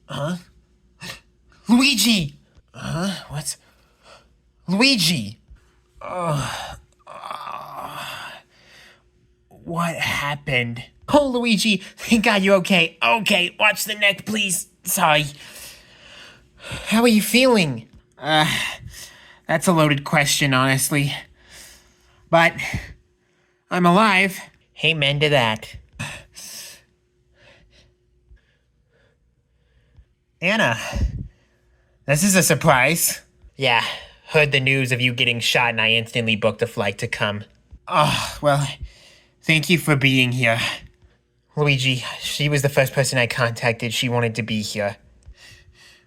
Huh? Luigi! Huh? What? Luigi! What happened? Oh, Luigi, thank God you're okay. Okay, watch the neck, please. Sorry. How are you feeling? That's a loaded question, honestly. But I'm alive. Amen to that. Anna, this is a surprise. Yeah, heard the news of you getting shot and I instantly booked a flight to come. Oh, well, thank you for being here. Luigi, she was the first person I contacted. She wanted to be here.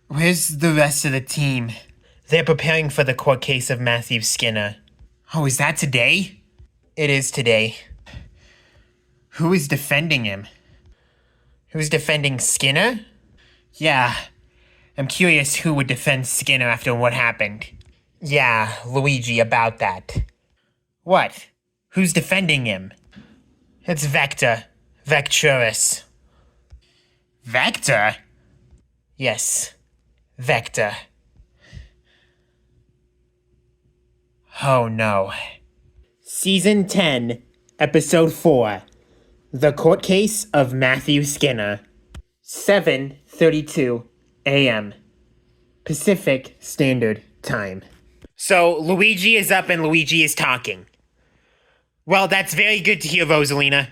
Where's the rest of the team? They're preparing for the court case of Matthew Skinner. Oh, is that today? It is today. Who is defending him? Who's defending Skinner? Yeah, I'm curious who would defend Skinner after what happened. Yeah, Luigi, about that. What? Who's defending him? It's Vector. Vecturus. Vector? Yes, Vector. Oh no. Season 10, Episode 4. The Court Case of Matthew Skinner. 7:32 a.m. Pacific Standard Time. So, Luigi is up and Luigi is talking. Well, that's very good to hear, Rosalina.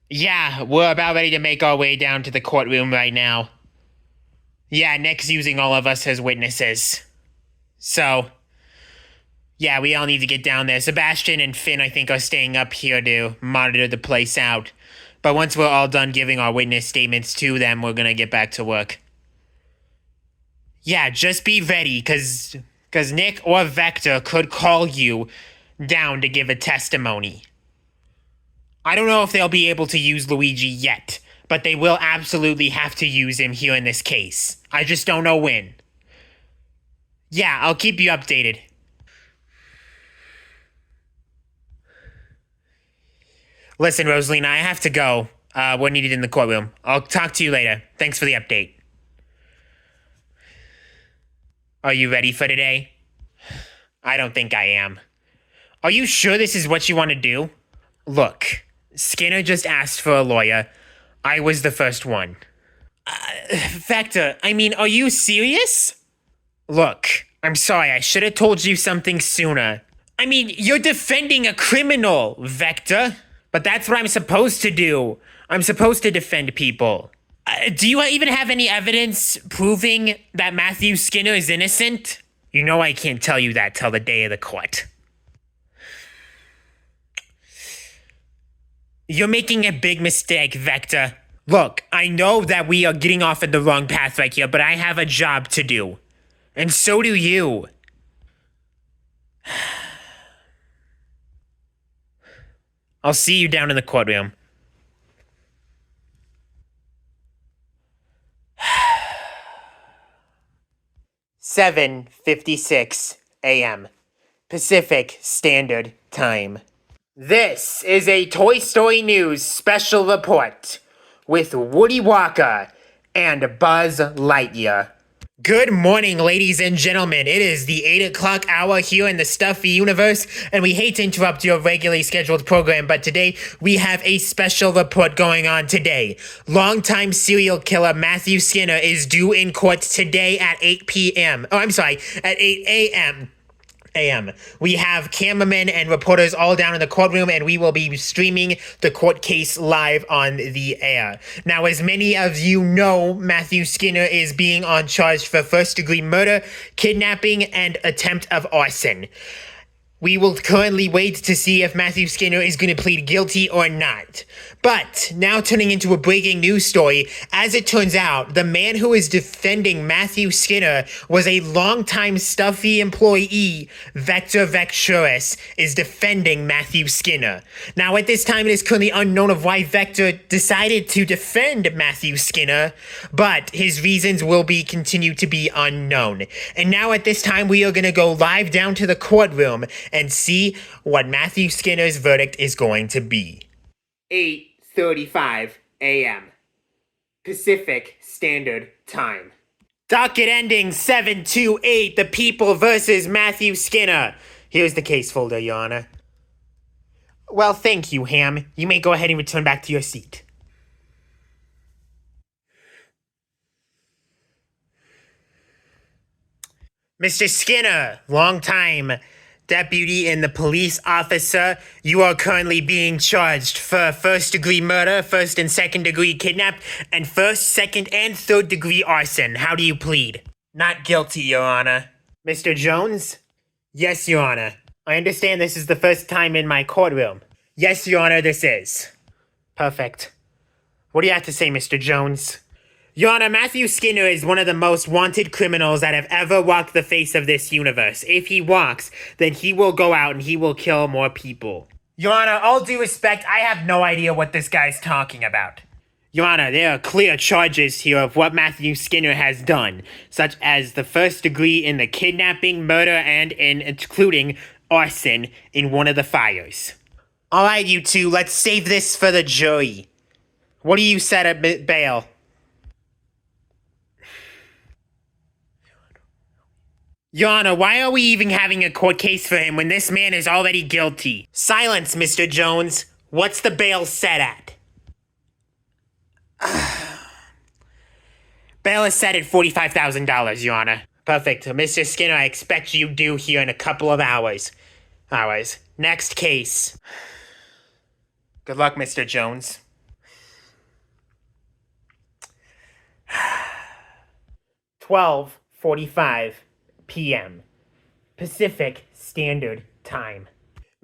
Yeah, we're about ready to make our way down to the courtroom right now. Yeah, Nick's using all of us as witnesses. So, yeah, we all need to get down there. Sebastian and Finn, I think, are staying up here to monitor the place out. But once we're all done giving our witness statements to them, we're gonna get back to work. Yeah, just be ready, cause Nick or Vector could call you down to give a testimony. I don't know if they'll be able to use Luigi yet, but they will absolutely have to use him here in this case. I just don't know when. Yeah, I'll keep you updated. Listen, Rosalina, I have to go. We're needed in the courtroom. I'll talk to you later. Thanks for the update. Are you ready for today? I don't think I am. Are you sure this is what you want to do? Look, Skinner just asked for a lawyer. I was the first one. Vector, I mean, are you serious? Look, I'm sorry, I should have told you something sooner. I mean, you're defending a criminal, Vector. But that's what I'm supposed to do. I'm supposed to defend people. Do you even have any evidence proving that Matthew Skinner is innocent? You know I can't tell you that till the day of the court. You're making a big mistake, Vector. Look, I know that we are getting off at the wrong path right here, but I have a job to do. And so do you. I'll see you down in the courtroom. 7:56 a.m. Pacific Standard Time. This is a Toy Story News special report with Woody Walker and Buzz Lightyear. Good morning, ladies and gentlemen. It is the 8 o'clock hour here in the Stuffy universe, and we hate to interrupt your regularly scheduled program, but today we have a special report going on today. Longtime serial killer Matthew Skinner is due in court today at 8 p.m. Oh, I'm sorry, at 8 a.m. We have cameramen and reporters all down in the courtroom, and we will be streaming the court case live on the air. Now, as many of you know, Matthew Skinner is being on charge for first-degree murder, kidnapping, and attempt of arson. We will currently wait to see if Matthew Skinner is going to plead guilty or not. But now turning into a breaking news story, as it turns out, the man who is defending Matthew Skinner was a longtime Stuffy employee. Vector Vecturus is defending Matthew Skinner. Now, at this time, it is currently unknown of why Vector decided to defend Matthew Skinner, but his reasons will continue to be unknown. And now at this time, we are going to go live down to the courtroom and see what Matthew Skinner's verdict is going to be. 8 12:35 a.m. Pacific Standard Time. Docket ending 728, The People versus Matthew Skinner. Here's the case folder, Your Honor. Well, thank you, Ham. You may go ahead and return back to your seat. Mr. Skinner, long-time deputy and the police officer, you are currently being charged for first-degree murder, first and second-degree kidnap, and first, second, and third-degree arson. How do you plead? Not guilty, Your Honor. Mr. Jones? Yes, Your Honor. I understand this is the first time in my courtroom. Yes, Your Honor, this is. Perfect. What do you have to say, Mr. Jones? Your Honor, Matthew Skinner is one of the most wanted criminals that have ever walked the face of this universe. If he walks, then he will go out and he will kill more people. Your Honor, all due respect, I have no idea what this guy's talking about. Your Honor, there are clear charges here of what Matthew Skinner has done, such as the first degree in the kidnapping, murder, and including arson in one of the fires. All right, you two, let's save this for the jury. What do you set at bail? Your Honor, why are we even having a court case for him when this man is already guilty? Silence, Mr. Jones. What's the bail set at? Bail is set at $45,000, Your Honor. Perfect. Mr. Skinner, I expect you due here in a couple of hours. Next case. Good luck, Mr. Jones. 12:45 p.m. Pacific Standard Time.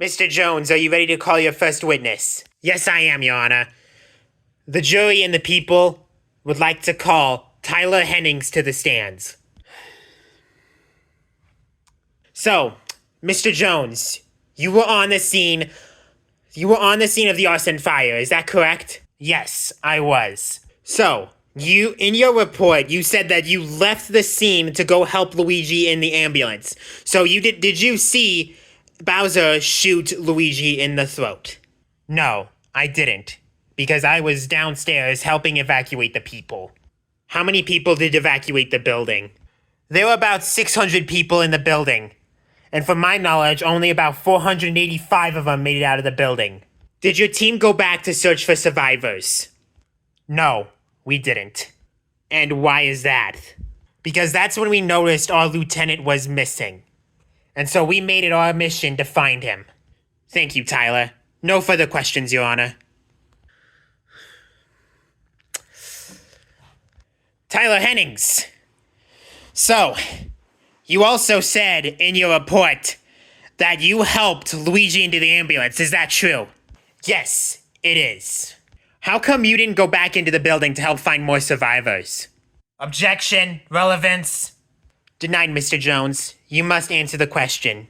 Mr. Jones, are you ready to call your first witness? Yes, I am, Your Honor. The jury and the people would like to call Tyler Hennings to the stands. So, Mr. Jones, you were on the scene. You were on the scene of the arson fire, is that correct? Yes, I was. So, in your report, you said that you left the scene to go help Luigi in the ambulance. So did you see Bowser shoot Luigi in the throat? No, I didn't. Because I was downstairs helping evacuate the people. How many people did evacuate the building? There were about 600 people in the building. And from my knowledge, only about 485 of them made it out of the building. Did your team go back to search for survivors? No. We didn't. And why is that? Because that's when we noticed our lieutenant was missing. And so we made it our mission to find him. Thank you, Tyler. No further questions, Your Honor. Tyler Hennings. So, you also said in your report that you helped Luigi into the ambulance. Is that true? Yes, it is. How come you didn't go back into the building to help find more survivors? Objection. Relevance. Denied, Mr. Jones. You must answer the question.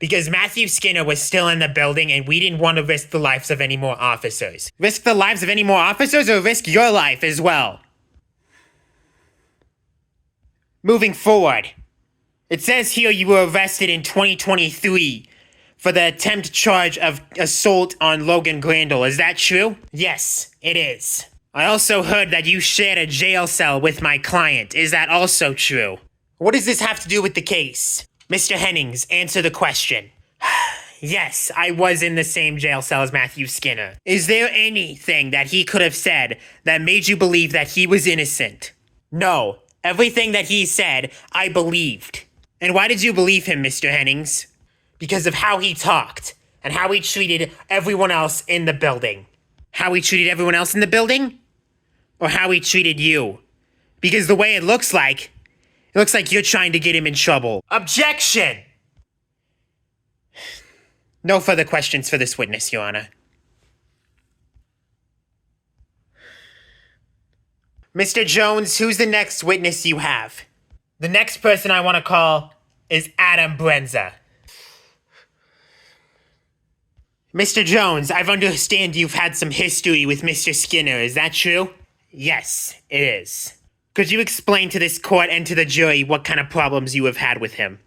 Because Matthew Skinner was still in the building and we didn't want to risk the lives of any more officers. Risk the lives of any more officers or risk your life as well? Moving forward. It says here you were arrested in 2023 for the attempt charge of assault on Logan Grandel. Is that true? Yes, it is. I also heard that you shared a jail cell with my client. Is that also true? What does this have to do with the case? Mr. Hennings, answer the question. Yes, I was in the same jail cell as Matthew Skinner. Is there anything that he could have said that made you believe that he was innocent? No. Everything that he said, I believed. And why did you believe him, Mr. Hennings? Because of how he talked, and how he treated everyone else in the building. How he treated everyone else in the building? Or how he treated you? Because the way it looks like you're trying to get him in trouble. Objection! No further questions for this witness, Your Honor. Mr. Jones, who's the next witness you have? The next person I want to call is Adam Brenza. Mr. Jones, I understand you've had some history with Mr. Skinner, is that true? Yes, it is. Could you explain to this court and to the jury what kind of problems you have had with him?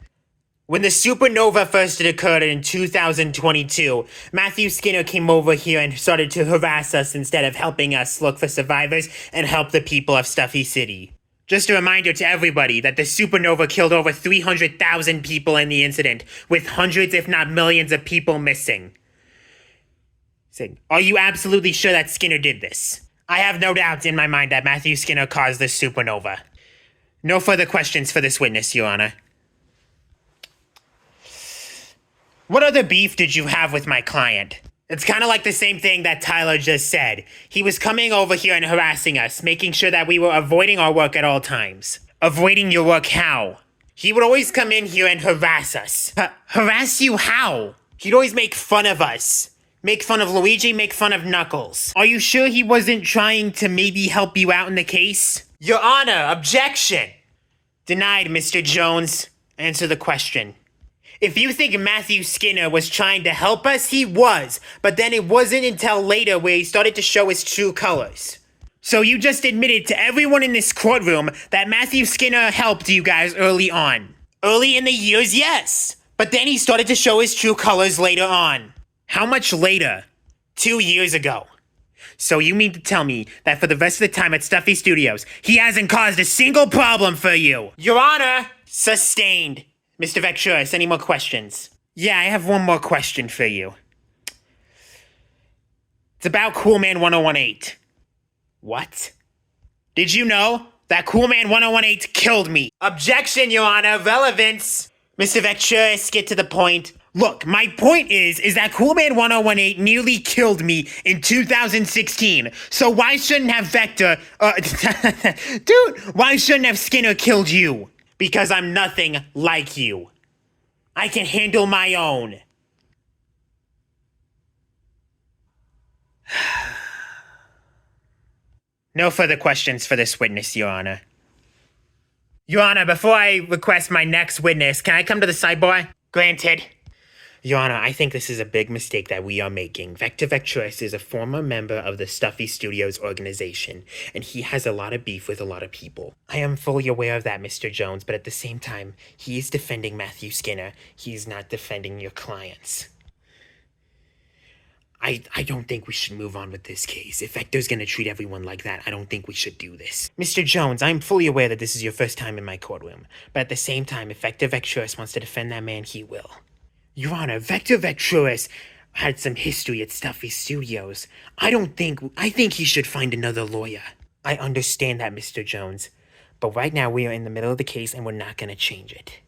When the supernova first occurred in 2022, Matthew Skinner came over here and started to harass us instead of helping us look for survivors and help the people of Stuffy City. Just a reminder to everybody that the supernova killed over 300,000 people in the incident, with hundreds if not millions of people missing. Are you absolutely sure that Skinner did this? I have no doubt in my mind that Matthew Skinner caused this supernova. No further questions for this witness, Your Honor. What other beef did you have with my client? It's kind of like the same thing that Tyler just said. He was coming over here and harassing us, making sure that we were avoiding our work at all times. Avoiding your work how? He would always come in here and harass us. Harass you how? He'd always make fun of us. Make fun of Luigi, make fun of Knuckles. Are you sure he wasn't trying to maybe help you out in the case? Your Honor, objection! Denied, Mr. Jones. Answer the question. If you think Matthew Skinner was trying to help us, he was. But then it wasn't until later where he started to show his true colors. So you just admitted to everyone in this courtroom that Matthew Skinner helped you guys early on. Early in the years, yes. But then he started to show his true colors later on. How much later? 2 years ago. So you mean to tell me that for the rest of the time at Stuffy Studios, he hasn't caused a single problem for you? Your Honor, sustained. Mr. Vecturis, any more questions? Yeah, I have one more question for you. It's about Cool Man 1018. What? Did you know that Cool Man 1018 killed me? Objection, Your Honor, relevance. Mr. Vecturis, get to the point. Look, my point is that Cool Man 1018 nearly killed me in 2016. So why shouldn't have Vector, dude, why shouldn't have Skinner killed you? Because I'm nothing like you. I can handle my own. No further questions for this witness, Your Honor. Your Honor, before I request my next witness, can I come to the sidebar? Granted. Your Honor, I think this is a big mistake that we are making. Vector Vecturis is a former member of the Stuffy Studios organization, and he has a lot of beef with a lot of people. I am fully aware of that, Mr. Jones, but at the same time, he is defending Matthew Skinner. He's not defending your clients. I don't think we should move on with this case. If Vector's gonna treat everyone like that, I don't think we should do this. Mr. Jones, I'm fully aware that this is your first time in my courtroom, but at the same time, if Vector Vecturis wants to defend that man, he will. Your Honor, Vector Vecturis had some history at Stuffy Studios. I think he should find another lawyer. I understand that, Mr. Jones, but right now we are in the middle of the case and we're not gonna change it.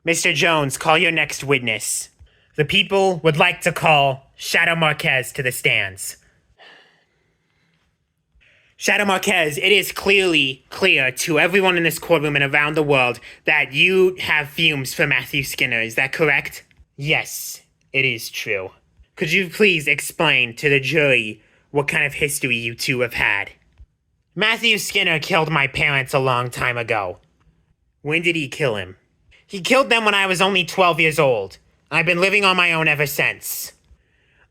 Mr. Jones, call your next witness. The people would like to call Shadow Marquez to the stands. Shadow Marquez, it is clearly clear to everyone in this courtroom and around the world that you have fumes for Matthew Skinner. Is that correct? Yes, it is true. Could you please explain to the jury what kind of history you two have had? Matthew Skinner killed my parents a long time ago. When did he kill him? He killed them when I was only 12 years old. I've been living on my own ever since.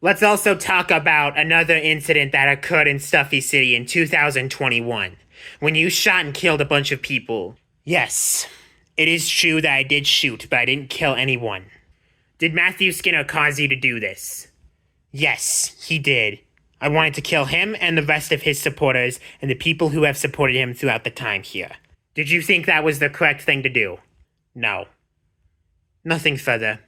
Let's also talk about another incident that occurred in Stuffy City in 2021, when you shot and killed a bunch of people. Yes, it is true that I did shoot, but I didn't kill anyone. Did Matthew Skinner cause you to do this? Yes, he did. I wanted to kill him and the rest of his supporters and the people who have supported him throughout the time here. Did you think that was the correct thing to do? No. Nothing further.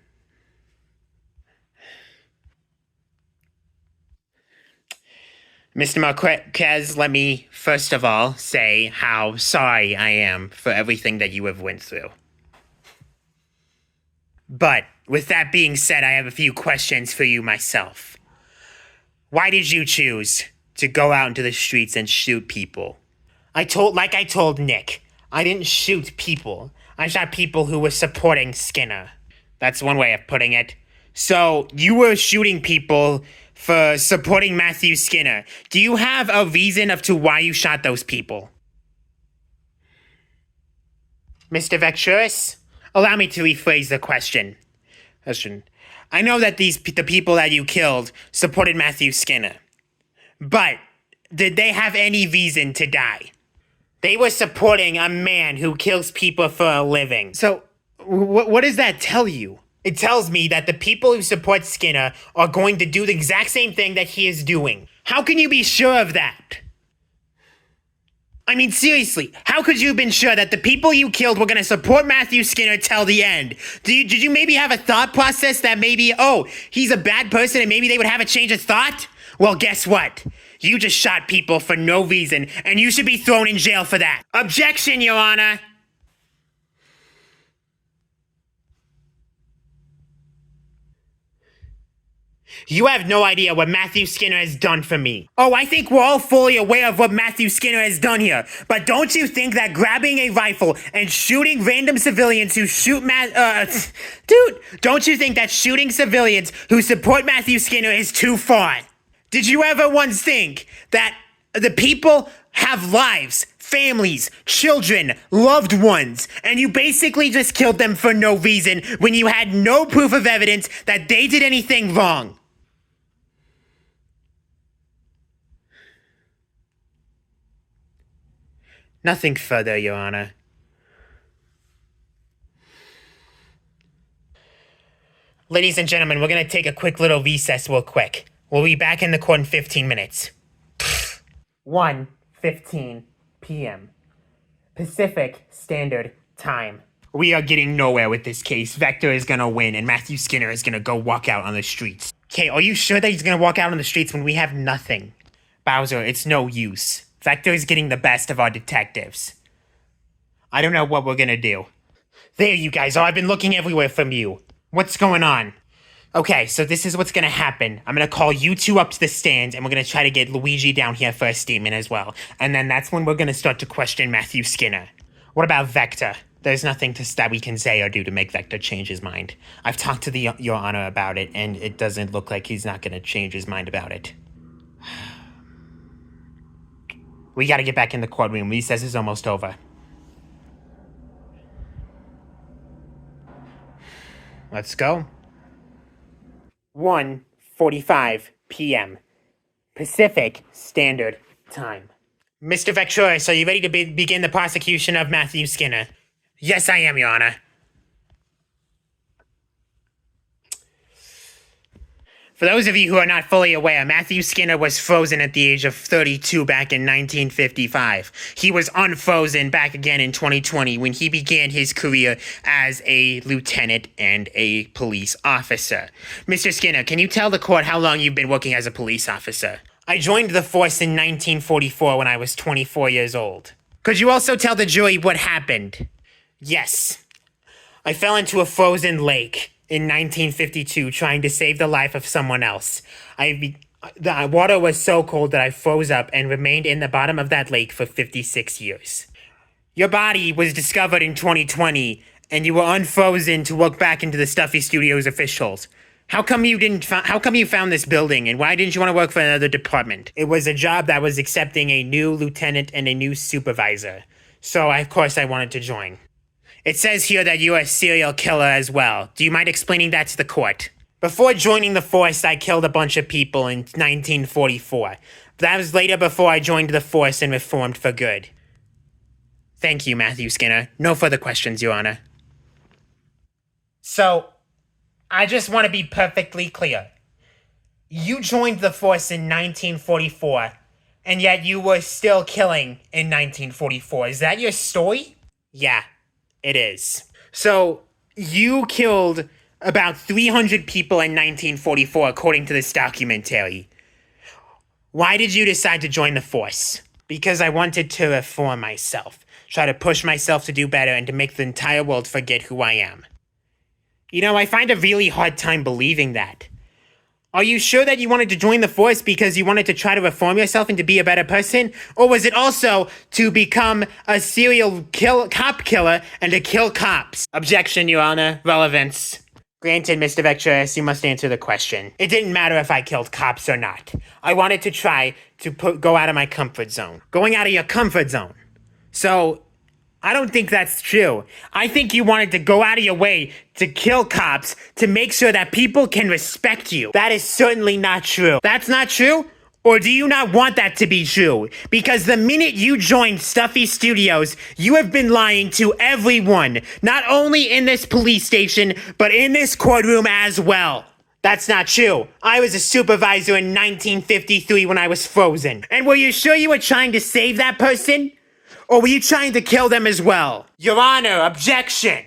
Mr. Marquez, let me first of all say how sorry I am for everything that you have went through. But with that being said, I have a few questions for you myself. Why did you choose to go out into the streets and shoot people? I told Nick, I didn't shoot people. I shot people who were supporting Skinner. That's one way of putting it. So, you were shooting people for supporting Matthew Skinner. Do you have a reason as to why you shot those people? Mr. Vecturis, allow me to rephrase the question. I know that the people that you killed supported Matthew Skinner. But, did they have any reason to die? They were supporting a man who kills people for a living. So, what does that tell you? It tells me that the people who support Skinner are going to do the exact same thing that he is doing. How can you be sure of that? I mean, seriously, how could you have been sure that the people you killed were going to support Matthew Skinner till the end? Did you maybe have a thought process that maybe, oh, he's a bad person and maybe they would have a change of thought? Well, guess what? You just shot people for no reason, and you should be thrown in jail for that. Objection, Your Honor. You have no idea what Matthew Skinner has done for me. Oh, I think we're all fully aware of what Matthew Skinner has done here. But don't you think that grabbing a rifle and shooting random civilians who shoot Dude, don't you think that shooting civilians who support Matthew Skinner is too far? Did you ever once think that the people have lives, families, children, loved ones, and you basically just killed them for no reason when you had no proof of evidence that they did anything wrong? Nothing further, Your Honor. Ladies and gentlemen, we're going to take a quick little recess real quick. We'll be back in the court in 15 minutes. 1:15 p.m. Pacific Standard Time. We are getting nowhere with this case. Vector is going to win, and Matthew Skinner is going to go walk out on the streets. Okay, are you sure that he's going to walk out on the streets when we have nothing? Bowser, it's no use. Vector is getting the best of our detectives. I don't know what we're gonna do. There you guys are. I've been looking everywhere from you. What's going on? Okay, so this is what's gonna happen. I'm gonna call you two up to the stand, and we're gonna try to get Luigi down here for a statement as well. And then that's when we're gonna start to question Matthew Skinner. What about Vector? There's nothing that we can say or do to make Vector change his mind. I've talked to Your Honor about it, and it doesn't look like he's not gonna change his mind about it. We gotta get back in the courtroom. Recess is almost over. Let's go. 1:45 p.m. Pacific Standard Time. Mr. Vectroris, are you ready to begin the prosecution of Matthew Skinner? Yes, I am, Your Honor. For those of you who are not fully aware, Matthew Skinner was frozen at the age of 32 back in 1955. He was unfrozen back again in 2020 when he began his career as a lieutenant and a police officer. Mr. Skinner, can you tell the court how long you've been working as a police officer? I joined the force in 1944 when I was 24 years old. Could you also tell the jury what happened? Yes. I fell into a frozen lake in 1952 trying to save the life of someone else. The water was so cold that I froze up and remained in the bottom of that lake for 56 years. Your body was discovered in 2020, and you were unfrozen to look back into the Stuffy Studios officials. How come you found this building, and why didn't you want to work for another department? It was a job that was accepting a new lieutenant and a new supervisor. So, of course, I wanted to join. It says here that you are a serial killer as well. Do you mind explaining that to the court? Before joining the force, I killed a bunch of people in 1944. That was later before I joined the force and reformed for good. Thank you, Matthew Skinner. No further questions, Your Honor. So, I just want to be perfectly clear. You joined the force in 1944, and yet you were still killing in 1944. Is that your story? Yeah. It is. So, you killed about 300 people in 1944, according to this documentary. Why did you decide to join the force? Because I wanted to reform myself, try to push myself to do better, and to make the entire world forget who I am. You know, I find a really hard time believing that. Are you sure that you wanted to join the force because you wanted to try to reform yourself and to be a better person? Or was it also to become a serial cop killer and to kill cops? Objection, Your Honor. Relevance. Granted, Mr. Vectroris, you must answer the question. It didn't matter if I killed cops or not. I wanted to try to go out of my comfort zone. Going out of your comfort zone. So, I don't think that's true. I think you wanted to go out of your way to kill cops to make sure that people can respect you. That is certainly not true. That's not true? Or do you not want that to be true? Because the minute you joined Stuffy Studios, you have been lying to everyone, not only in this police station, but in this courtroom as well. That's not true. I was a supervisor in 1953 when I was frozen. And were you sure you were trying to save that person? Or were you trying to kill them as well? Your Honor, objection!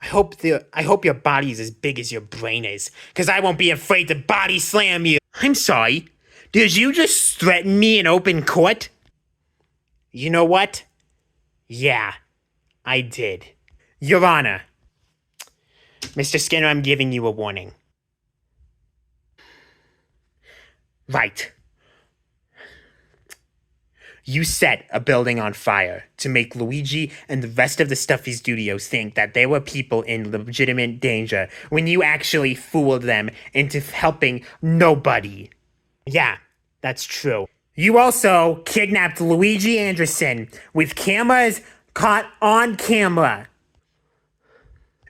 I hope your body is as big as your brain is, because I won't be afraid to body slam you. I'm sorry. Did you just threaten me in open court? You know what? Yeah, I did. Your Honor. Mr. Skinner, I'm giving you a warning. Right. You set a building on fire to make Luigi and the rest of the Stuffy Studios think that there were people in legitimate danger when you actually fooled them into helping nobody. Yeah, that's true. You also kidnapped Luigi Anderson with cameras caught on camera.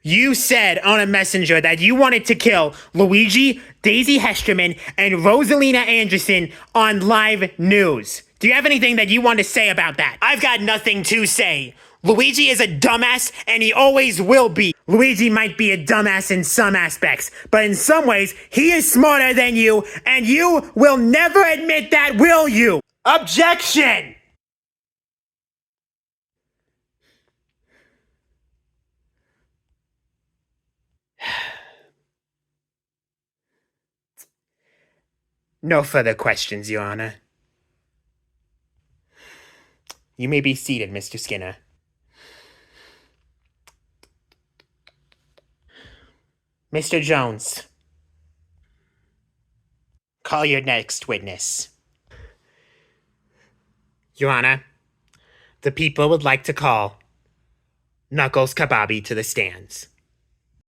You said on a messenger that you wanted to kill Luigi, Daisy Hesterman, and Rosalina Anderson on live news. Do you have anything that you want to say about that? I've got nothing to say. Luigi is a dumbass, and he always will be. Luigi might be a dumbass in some aspects, but in some ways, he is smarter than you, and you will never admit that, will you? Objection! No further questions, Your Honor. You may be seated, Mr. Skinner. Mr. Jones. Call your next witness. Your Honor, the people would like to call Knuckles Kababi to the stands.